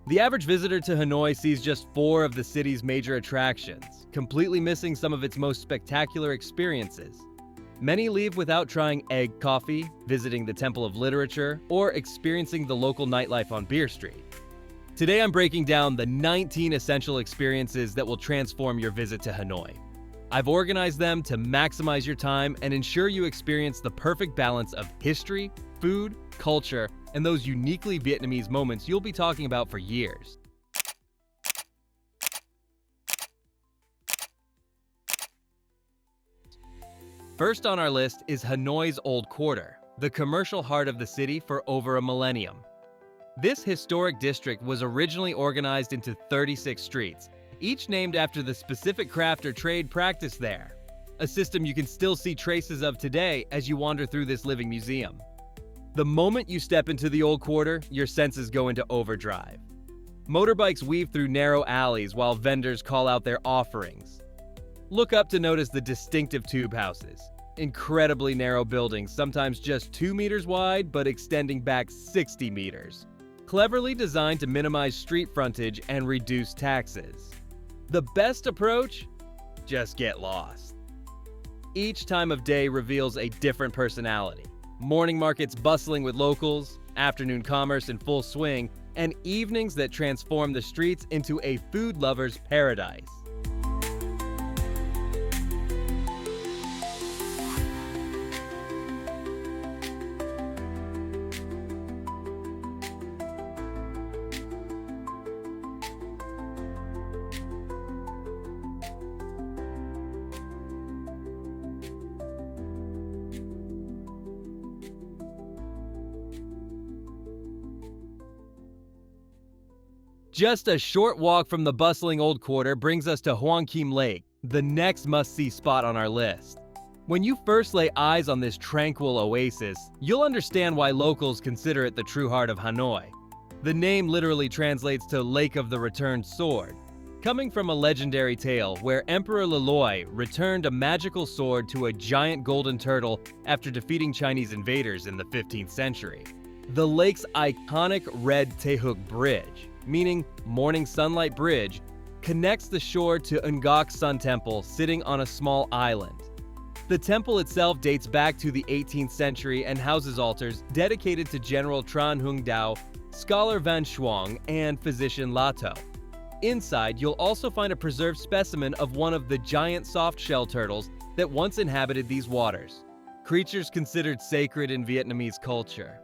The average visitor to Hanoi sees just 4 of the city's major attractions, completely missing some of its most spectacular experiences. Many leave without trying egg coffee, visiting the Temple of Literature, or experiencing the local nightlife on Beer Street. Today I'm breaking down the 19 essential experiences that will transform your visit to Hanoi. I've organized them to maximize your time and ensure you experience the perfect balance of history, food, culture, and those uniquely Vietnamese moments you'll be talking about for years. First on our list is Hanoi's Old Quarter, the commercial heart of the city for over a millennium. This historic district was originally organized into 36 streets, each named after the specific craft or trade practiced there, a system you can still see traces of today as you wander through this living museum. The moment you step into the Old Quarter, your senses go into overdrive. Motorbikes weave through narrow alleys while vendors call out their offerings. Look up to notice the distinctive tube houses, incredibly narrow buildings, sometimes just 2 meters wide but extending back 60 meters. Cleverly designed to minimize street frontage and reduce taxes. The best approach? Just get lost. Each time of day reveals a different personality. Morning markets bustling with locals, afternoon commerce in full swing, and evenings that transform the streets into a food lover's paradise. Just a short walk from the bustling Old Quarter brings us to Hoan Kiem Lake, the next must-see spot on our list. When you first lay eyes on this tranquil oasis, you'll understand why locals consider it the true heart of Hanoi. The name literally translates to Lake of the Returned Sword, coming from a legendary tale where Emperor Loloi returned a magical sword to a giant golden turtle after defeating Chinese invaders in the 15th century. The lake's iconic red Tehuk Bridge, meaning Morning Sunlight Bridge, connects the shore to Ngoc Sun Temple sitting on a small island. The temple itself dates back to the 18th century and houses altars dedicated to General Tran Hung Dao, scholar Van Shuang, and physician Lato. Inside, you'll also find a preserved specimen of one of the giant soft-shell turtles that once inhabited these waters, creatures considered sacred in Vietnamese culture.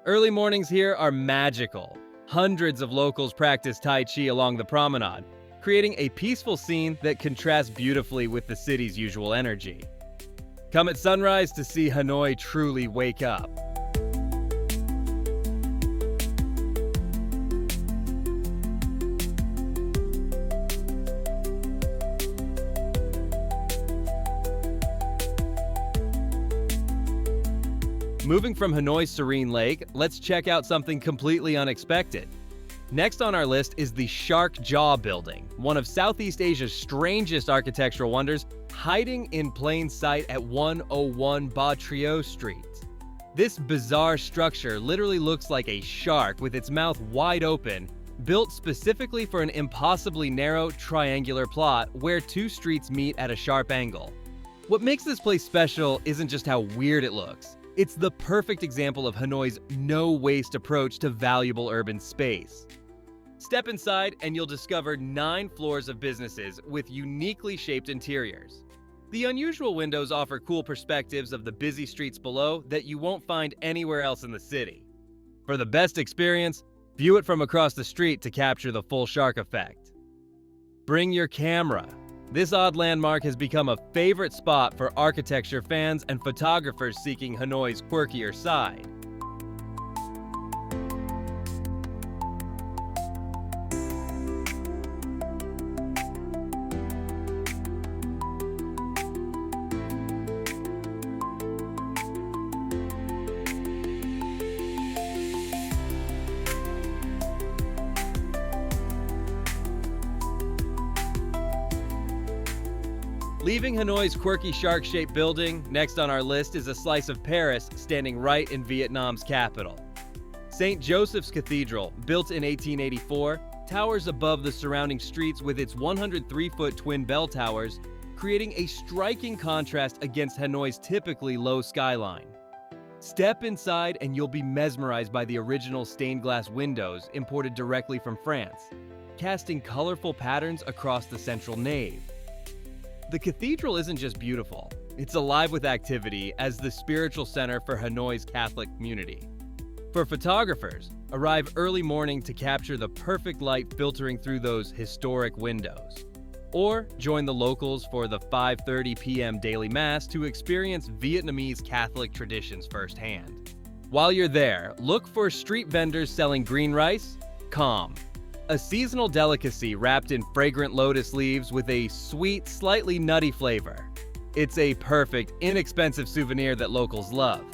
Early mornings here are magical. Hundreds of locals practice Tai Chi along the promenade, creating a peaceful scene that contrasts beautifully with the city's usual energy. Come at sunrise to see Hanoi truly wake up. Moving from Hanoi's serene lake, let's check out something completely unexpected. Next on our list is the Shark Jaw Building, one of Southeast Asia's strangest architectural wonders, hiding in plain sight at 101 Ba Trio Street. This bizarre structure literally looks like a shark with its mouth wide open, built specifically for an impossibly narrow triangular plot where 2 streets meet at a sharp angle. What makes this place special isn't just how weird it looks. It's the perfect example of Hanoi's no-waste approach to valuable urban space. Step inside and you'll discover 9 floors of businesses with uniquely shaped interiors. The unusual windows offer cool perspectives of the busy streets below that you won't find anywhere else in the city. For the best experience, view it from across the street to capture the full shark effect. Bring your camera. This odd landmark has become a favorite spot for architecture fans and photographers seeking Hanoi's quirkier side. Leaving Hanoi's quirky shark-shaped building, next on our list is a slice of Paris standing right in Vietnam's capital. St. Joseph's Cathedral, built in 1884, towers above the surrounding streets with its 103-foot twin bell towers, creating a striking contrast against Hanoi's typically low skyline. Step inside and you'll be mesmerized by the original stained glass windows imported directly from France, casting colorful patterns across the central nave. The cathedral isn't just beautiful, it's alive with activity as the spiritual center for Hanoi's Catholic community. For photographers, arrive early morning to capture the perfect light filtering through those historic windows. Or join the locals for the 5:30 p.m. daily mass to experience Vietnamese Catholic traditions firsthand. While you're there, look for street vendors selling green rice, Cam, a seasonal delicacy wrapped in fragrant lotus leaves with a sweet, slightly nutty flavor. It's a perfect, inexpensive souvenir that locals love.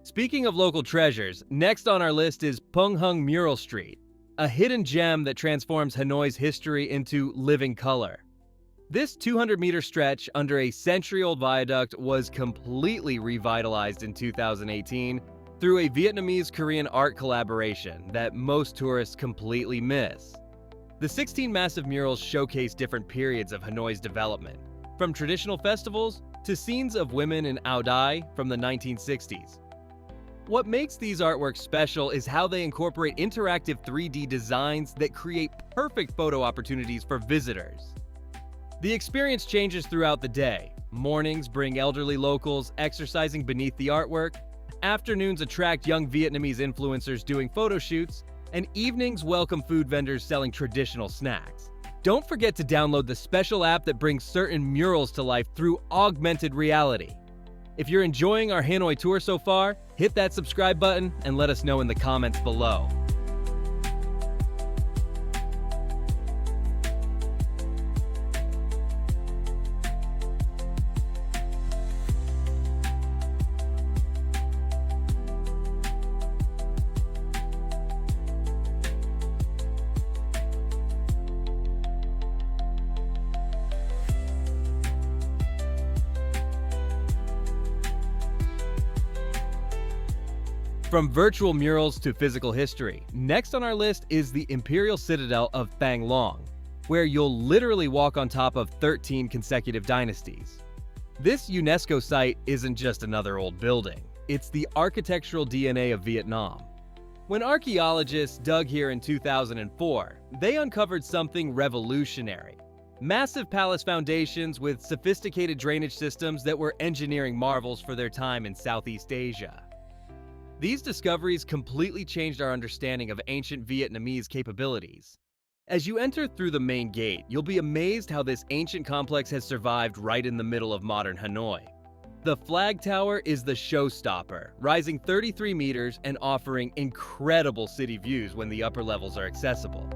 Speaking of local treasures, next on our list is Phung Hung Mural Street, a hidden gem that transforms Hanoi's history into living color. This 200-meter stretch under a century-old viaduct was completely revitalized in 2018 through a Vietnamese-Korean art collaboration that most tourists completely miss. The 16 massive murals showcase different periods of Hanoi's development, from traditional festivals to scenes of women in Ao Dai from the 1960s. What makes these artworks special is how they incorporate interactive 3D designs that create perfect photo opportunities for visitors. The experience changes throughout the day. Mornings bring elderly locals exercising beneath the artwork, afternoons attract young Vietnamese influencers doing photo shoots, and evenings welcome food vendors selling traditional snacks. Don't forget to download the special app that brings certain murals to life through augmented reality. If you're enjoying our Hanoi tour so far, hit that subscribe button and let us know in the comments below. From virtual murals to physical history, next on our list is the Imperial Citadel of Thang, where you'll literally walk on top of 13 consecutive dynasties. This UNESCO site isn't just another old building, it's the architectural DNA of Vietnam. When archaeologists dug here in 2004, they uncovered something revolutionary. Massive palace foundations with sophisticated drainage systems that were engineering marvels for their time in Southeast Asia. These discoveries completely changed our understanding of ancient Vietnamese capabilities. As you enter through the main gate, you'll be amazed how this ancient complex has survived right in the middle of modern Hanoi. The flag tower is the showstopper, rising 33 meters and offering incredible city views when the upper levels are accessible.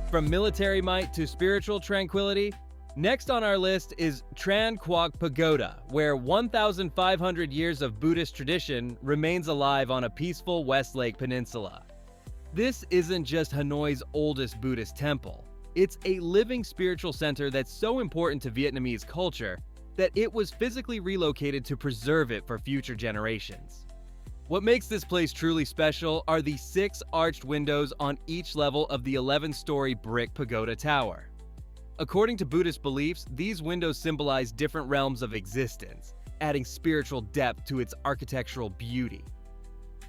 From military might to spiritual tranquility, next on our list is Tran Quoc Pagoda, where 1,500 years of Buddhist tradition remains alive on a peaceful West Lake Peninsula. This isn't just Hanoi's oldest Buddhist temple. It's a living spiritual center that's so important to Vietnamese culture that it was physically relocated to preserve it for future generations. What makes this place truly special are the 6 arched windows on each level of the 11-story brick pagoda tower. According to Buddhist beliefs, these windows symbolize different realms of existence, adding spiritual depth to its architectural beauty.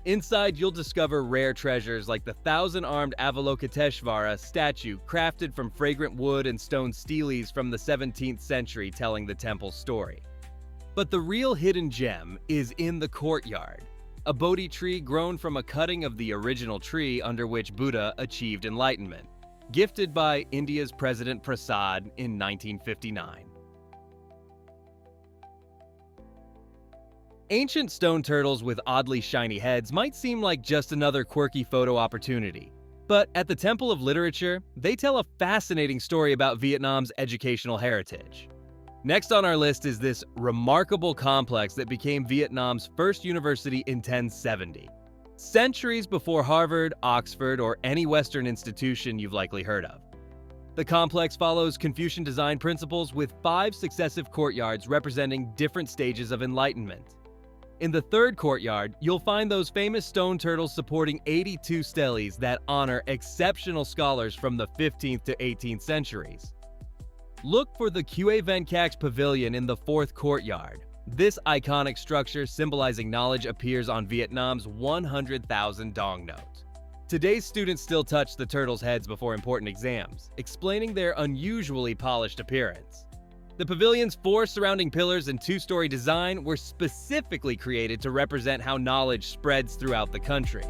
Inside, you'll discover rare treasures like the 1,000-armed Avalokiteshvara statue crafted from fragrant wood and stone steles from the 17th century telling the temple's story. But the real hidden gem is in the courtyard. a Bodhi tree grown from a cutting of the original tree under which Buddha achieved enlightenment, gifted by India's President Prasad in 1959. Ancient stone turtles with oddly shiny heads might seem like just another quirky photo opportunity. But at the Temple of Literature, they tell a fascinating story about Vietnam's educational heritage. Next on our list is this remarkable complex that became Vietnam's first university in 1070. Centuries before Harvard, Oxford, or any Western institution you've likely heard of. The complex follows Confucian design principles with 5 successive courtyards representing different stages of enlightenment. In the third courtyard, you'll find those famous stone turtles supporting 82 steles that honor exceptional scholars from the 15th to 18th centuries. Look for the Q.A. Van Cax Pavilion in the fourth courtyard. This iconic structure symbolizing knowledge appears on Vietnam's 100,000 dong note. Today's students still touch the turtles' heads before important exams, explaining their unusually polished appearance. The pavilion's 4 surrounding pillars and 2-story design were specifically created to represent how knowledge spreads throughout the country.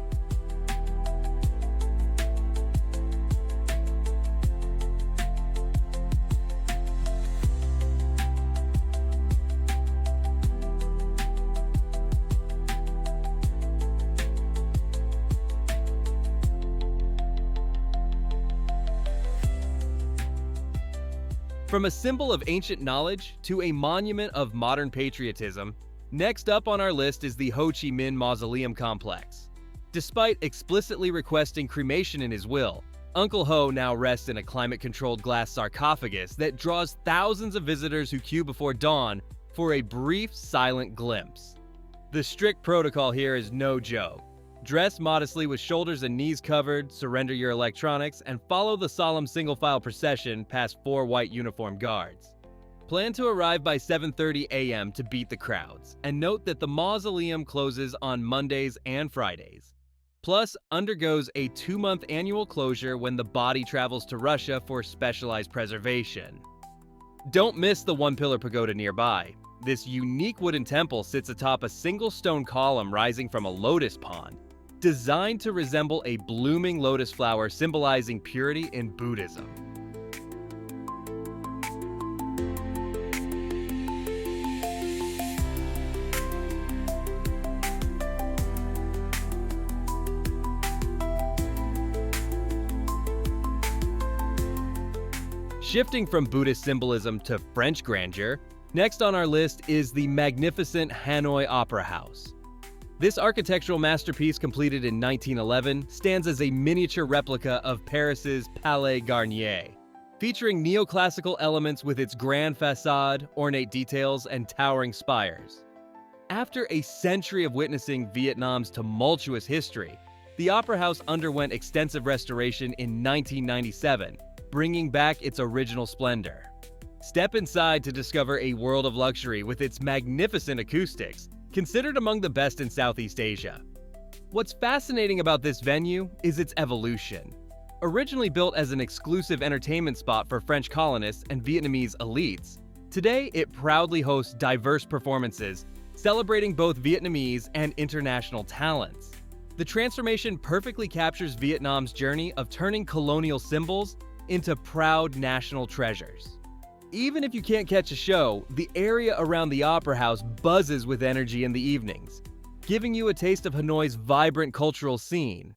From a symbol of ancient knowledge to a monument of modern patriotism, next up on our list is the Ho Chi Minh Mausoleum complex. Despite explicitly requesting cremation in his will, Uncle Ho now rests in a climate-controlled glass sarcophagus that draws thousands of visitors who queue before dawn for a brief, silent glimpse. The strict protocol here is no joke. Dress modestly with shoulders and knees covered, surrender your electronics, and follow the solemn single-file procession past 4 white uniformed guards. Plan to arrive by 7:30 a.m. to beat the crowds, and note that the mausoleum closes on Mondays and Fridays. Plus, undergoes a 2-month annual closure when the body travels to Russia for specialized preservation. Don't miss the One Pillar Pagoda nearby. This unique wooden temple sits atop a single stone column rising from a lotus pond, designed to resemble a blooming lotus flower symbolizing purity in Buddhism. Shifting from Buddhist symbolism to French grandeur, next on our list is the magnificent Hanoi Opera House. This architectural masterpiece, completed in 1911, stands as a miniature replica of Paris's Palais Garnier, featuring neoclassical elements with its grand facade, ornate details, and towering spires. After a century of witnessing Vietnam's tumultuous history, the Opera House underwent extensive restoration in 1997, bringing back its original splendor. Step inside to discover a world of luxury with its magnificent acoustics, considered among the best in Southeast Asia. What's fascinating about this venue is its evolution. Originally built as an exclusive entertainment spot for French colonists and Vietnamese elites, today it proudly hosts diverse performances, celebrating both Vietnamese and international talents. The transformation perfectly captures Vietnam's journey of turning colonial symbols into proud national treasures. Even if you can't catch a show, the area around the Opera House buzzes with energy in the evenings, giving you a taste of Hanoi's vibrant cultural scene.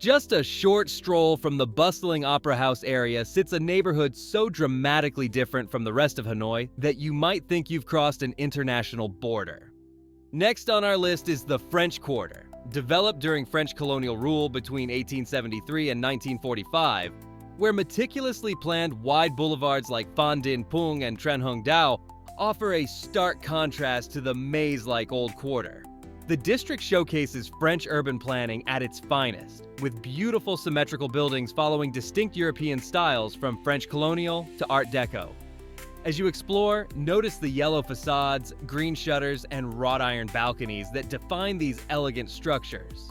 Just a short stroll from the bustling Opera House area sits a neighborhood so dramatically different from the rest of Hanoi that you might think you've crossed an international border. Next on our list is the French Quarter. Developed during French colonial rule between 1873 and 1945, where meticulously planned wide boulevards like Phan Dinh Pung and Tran Hung Dao offer a stark contrast to the maze-like Old Quarter. The district showcases French urban planning at its finest, with beautiful symmetrical buildings following distinct European styles from French colonial to Art Deco. As you explore, notice the yellow facades, green shutters, and wrought iron balconies that define these elegant structures.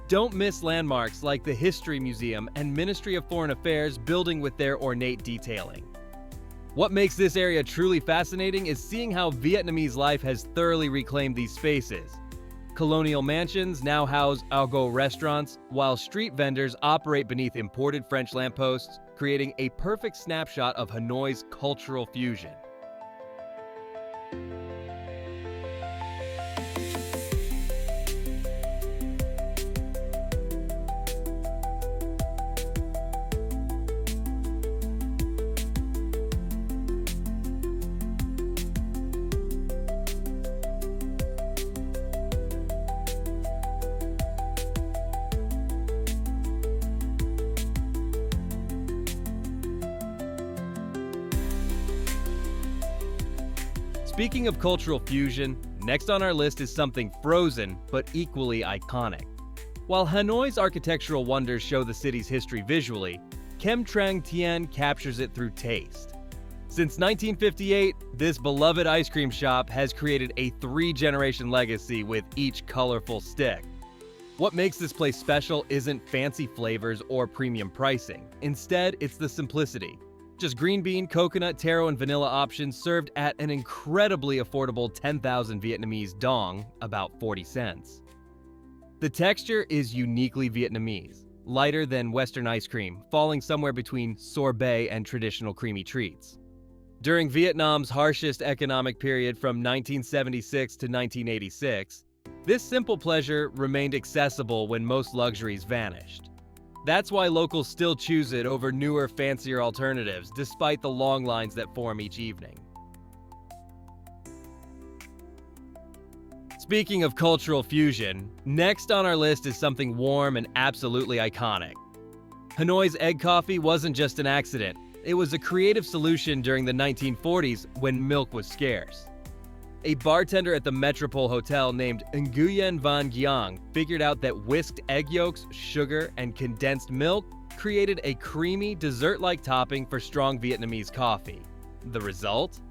Don't miss landmarks like the History Museum and Ministry of Foreign Affairs building with their ornate detailing. What makes this area truly fascinating is seeing how Vietnamese life has thoroughly reclaimed these spaces. Colonial mansions now house au-go restaurants, while street vendors operate beneath imported French lampposts, creating a perfect snapshot of Hanoi's cultural fusion. Speaking of cultural fusion, next on our list is something frozen but equally iconic. While Hanoi's architectural wonders show the city's history visually, Kem Trang Tien captures it through taste. Since 1958, this beloved ice cream shop has created a 3-generation legacy with each colorful stick. What makes this place special isn't fancy flavors or premium pricing. Instead, it's the simplicity. Just green bean, coconut, taro, and vanilla options served at an incredibly affordable 10,000 Vietnamese dong, about 40 cents. The texture is uniquely Vietnamese, lighter than Western ice cream, falling somewhere between sorbet and traditional creamy treats. During Vietnam's harshest economic period from 1976 to 1986, this simple pleasure remained accessible when most luxuries vanished. That's why locals still choose it over newer, fancier alternatives, despite the long lines that form each evening. Speaking of cultural fusion, next on our list is something warm and absolutely iconic. Hanoi's egg coffee wasn't just an accident. It was a creative solution during the 1940s when milk was scarce. A bartender at the Metropole Hotel named Nguyen Van Giang figured out that whisked egg yolks, sugar, and condensed milk created a creamy, dessert-like topping for strong Vietnamese coffee. The result?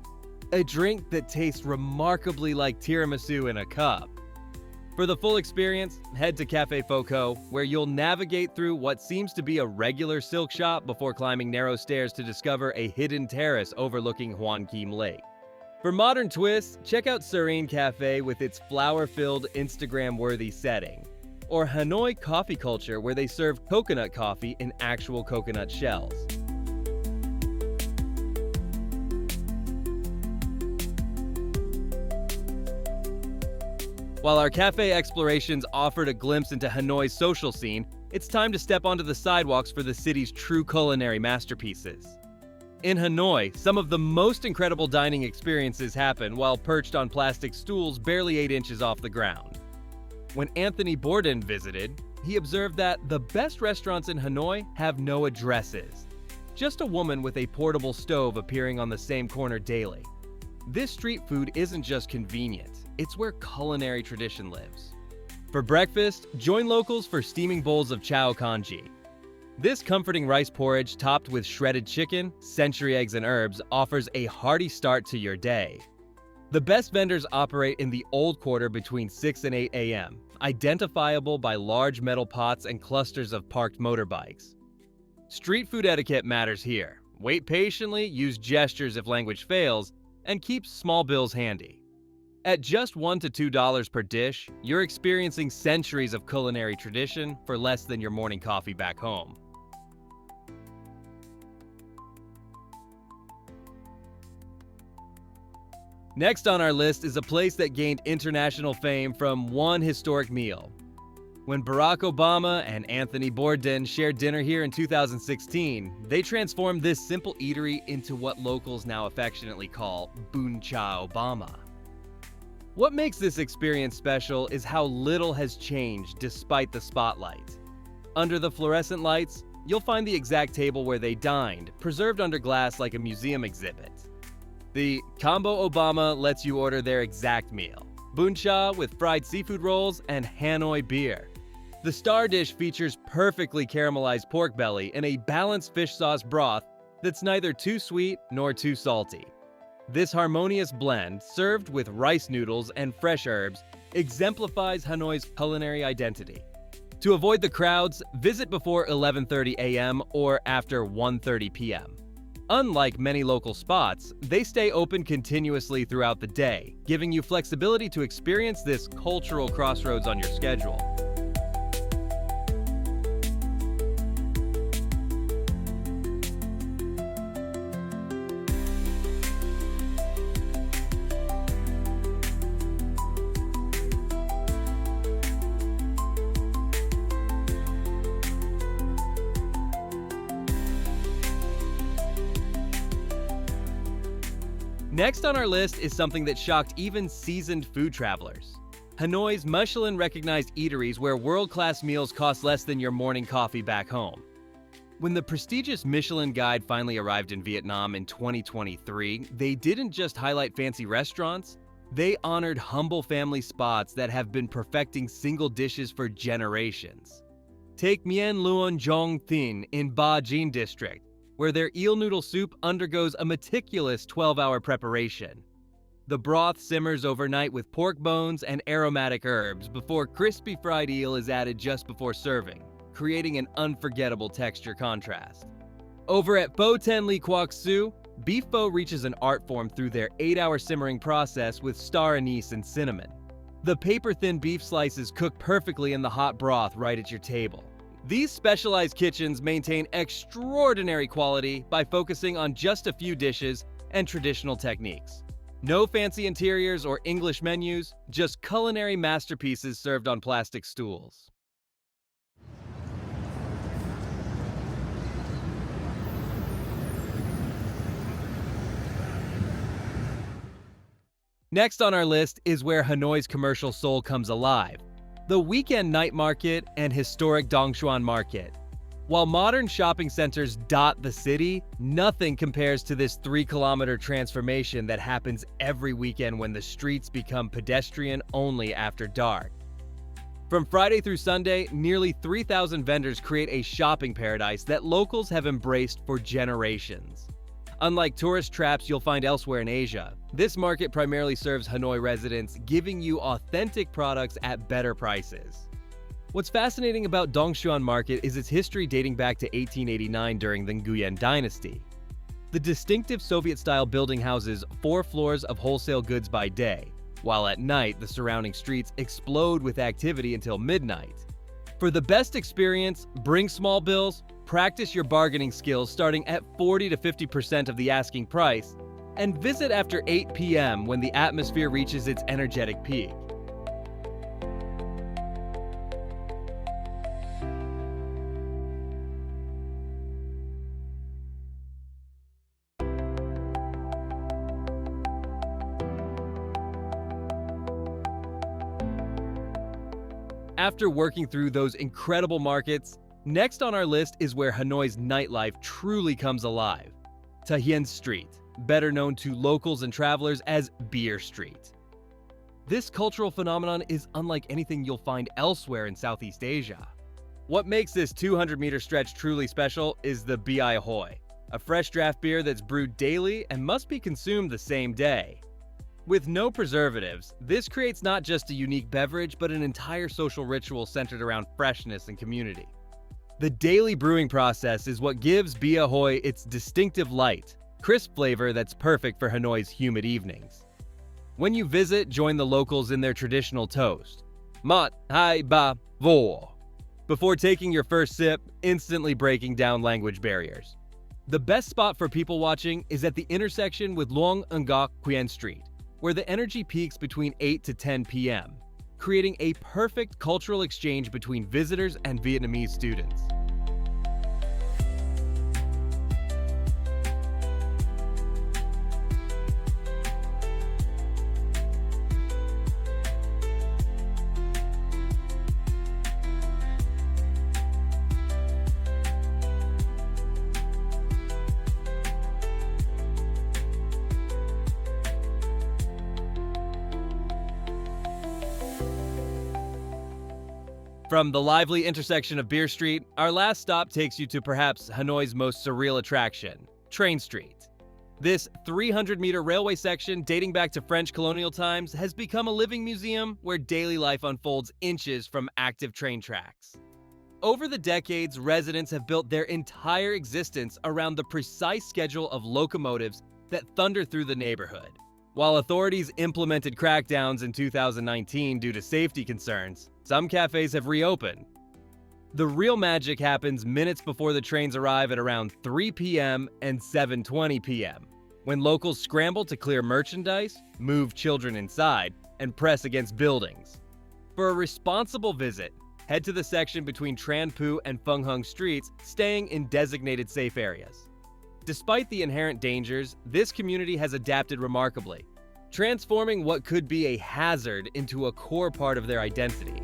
A drink that tastes remarkably like tiramisu in a cup. For the full experience, head to Cafe Pho Co, where you'll navigate through what seems to be a regular silk shop before climbing narrow stairs to discover a hidden terrace overlooking Hoan Kiem Lake. For modern twists, check out Serene Cafe with its flower-filled, Instagram-worthy setting, or Hanoi Coffee Culture, where they serve coconut coffee in actual coconut shells. While our cafe explorations offered a glimpse into Hanoi's social scene, it's time to step onto the sidewalks for the city's true culinary masterpieces. In Hanoi, some of the most incredible dining experiences happen while perched on plastic stools barely 8 inches off the ground. When Anthony Bourdain visited, he observed that the best restaurants in Hanoi have no addresses. Just a woman with a portable stove appearing on the same corner daily. This street food isn't just convenient, it's where culinary tradition lives. For breakfast, join locals for steaming bowls of chao congee. This comforting rice porridge topped with shredded chicken, century eggs, and herbs offers a hearty start to your day. The best vendors operate in the Old Quarter between 6 and 8 a.m., identifiable by large metal pots and clusters of parked motorbikes. Street food etiquette matters here. Wait patiently, use gestures if language fails, and keep small bills handy. At just $1 to $2 per dish, you're experiencing centuries of culinary tradition for less than your morning coffee back home. Next on our list is a place that gained international fame from one historic meal. When Barack Obama and Anthony Bourdain shared dinner here in 2016, they transformed this simple eatery into what locals now affectionately call Bun Cha Obama. What makes this experience special is how little has changed despite the spotlight. Under the fluorescent lights, you'll find the exact table where they dined, preserved under glass like a museum exhibit. The Combo Obama lets you order their exact meal: bun cha with fried seafood rolls and Hanoi beer. The star dish features perfectly caramelized pork belly in a balanced fish sauce broth that's neither too sweet nor too salty. This harmonious blend, served with rice noodles and fresh herbs, exemplifies Hanoi's culinary identity. To avoid the crowds, visit before 11:30 a.m. or after 1:30 p.m. Unlike many local spots, they stay open continuously throughout the day, giving you flexibility to experience this cultural crossroads on your schedule. Next on our list is something that shocked even seasoned food travelers. Hanoi's Michelin-recognized eateries where world-class meals cost less than your morning coffee back home. When the prestigious Michelin Guide finally arrived in Vietnam in 2023, they didn't just highlight fancy restaurants, they honored humble family spots that have been perfecting single dishes for generations. Take Mien Luon Jong Thin in Ba Jin district, where their eel noodle soup undergoes a meticulous 12-hour preparation. The broth simmers overnight with pork bones and aromatic herbs before crispy fried eel is added just before serving, creating an unforgettable texture contrast. Over at Pho Ten Ly Quoc Su, beef pho reaches an art form through their 8-hour simmering process with star anise and cinnamon. The paper-thin beef slices cook perfectly in the hot broth right at your table. These specialized kitchens maintain extraordinary quality by focusing on just a few dishes and traditional techniques. No fancy interiors or English menus, just culinary masterpieces served on plastic stools. Next on our list is where Hanoi's commercial soul comes alive: the weekend night market and historic Dong Xuan Market. While modern shopping centers dot the city, nothing compares to this 3-kilometer transformation that happens every weekend when the streets become pedestrian only after dark. From Friday through Sunday, nearly 3,000 vendors create a shopping paradise that locals have embraced for generations. Unlike tourist traps you'll find elsewhere in Asia, this market primarily serves Hanoi residents, giving you authentic products at better prices. What's fascinating about Dong Xuan Market is its history dating back to 1889 during the Nguyen dynasty. The distinctive Soviet-style building houses 4 floors of wholesale goods by day, while at night the surrounding streets explode with activity until midnight. For the best experience, bring small bills, practice your bargaining skills starting at 40 to 50% of the asking price, and visit after 8 p.m. when the atmosphere reaches its energetic peak. After working through those incredible markets, next on our list is where Hanoi's nightlife truly comes alive: Ta Hien Street, better known to locals and travelers as Beer Street. This cultural phenomenon is unlike anything you'll find elsewhere in Southeast Asia. What makes this 200-meter stretch truly special is the Bia Hoi, a fresh draft beer that's brewed daily and must be consumed the same day. With no preservatives, this creates not just a unique beverage, but an entire social ritual centered around freshness and community. The daily brewing process is what gives Bia Hoi its distinctive light, crisp flavor that's perfect for Hanoi's humid evenings. When you visit, join the locals in their traditional toast, Mat Hai Ba Vo, before taking your first sip, instantly breaking down language barriers. The best spot for people watching is at the intersection with Luong Ngoc Quien Street, where the energy peaks between 8 to 10 p.m., creating a perfect cultural exchange between visitors and Vietnamese students. From the lively intersection of Beer Street, our last stop takes you to perhaps Hanoi's most surreal attraction, Train Street. This 300-meter railway section dating back to French colonial times has become a living museum where daily life unfolds inches from active train tracks. Over the decades, residents have built their entire existence around the precise schedule of locomotives that thunder through the neighborhood. While authorities implemented crackdowns in 2019 due to safety concerns, some cafes have reopened. The real magic happens minutes before the trains arrive at around 3 p.m. and 7:20 p.m., when locals scramble to clear merchandise, move children inside, and press against buildings. For a responsible visit, head to the section between Tran Quoc and Phung Hung Streets, staying in designated safe areas. Despite the inherent dangers, this community has adapted remarkably, transforming what could be a hazard into a core part of their identity.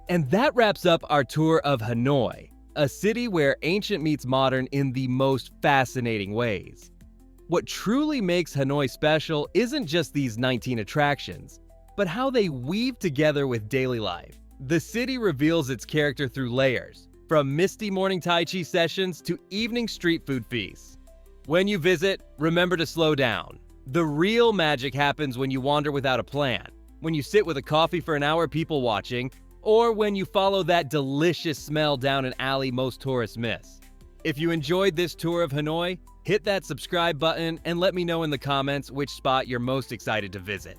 And that wraps up our tour of Hanoi, a city where ancient meets modern in the most fascinating ways. What truly makes Hanoi special isn't just these 19 attractions, but how they weave together with daily life. The city reveals its character through layers, from misty morning Tai Chi sessions to evening street food feasts. When you visit, remember to slow down. The real magic happens when you wander without a plan, when you sit with a coffee for an hour people watching, or when you follow that delicious smell down an alley most tourists miss. If you enjoyed this tour of Hanoi, hit that subscribe button and let me know in the comments which spot you're most excited to visit.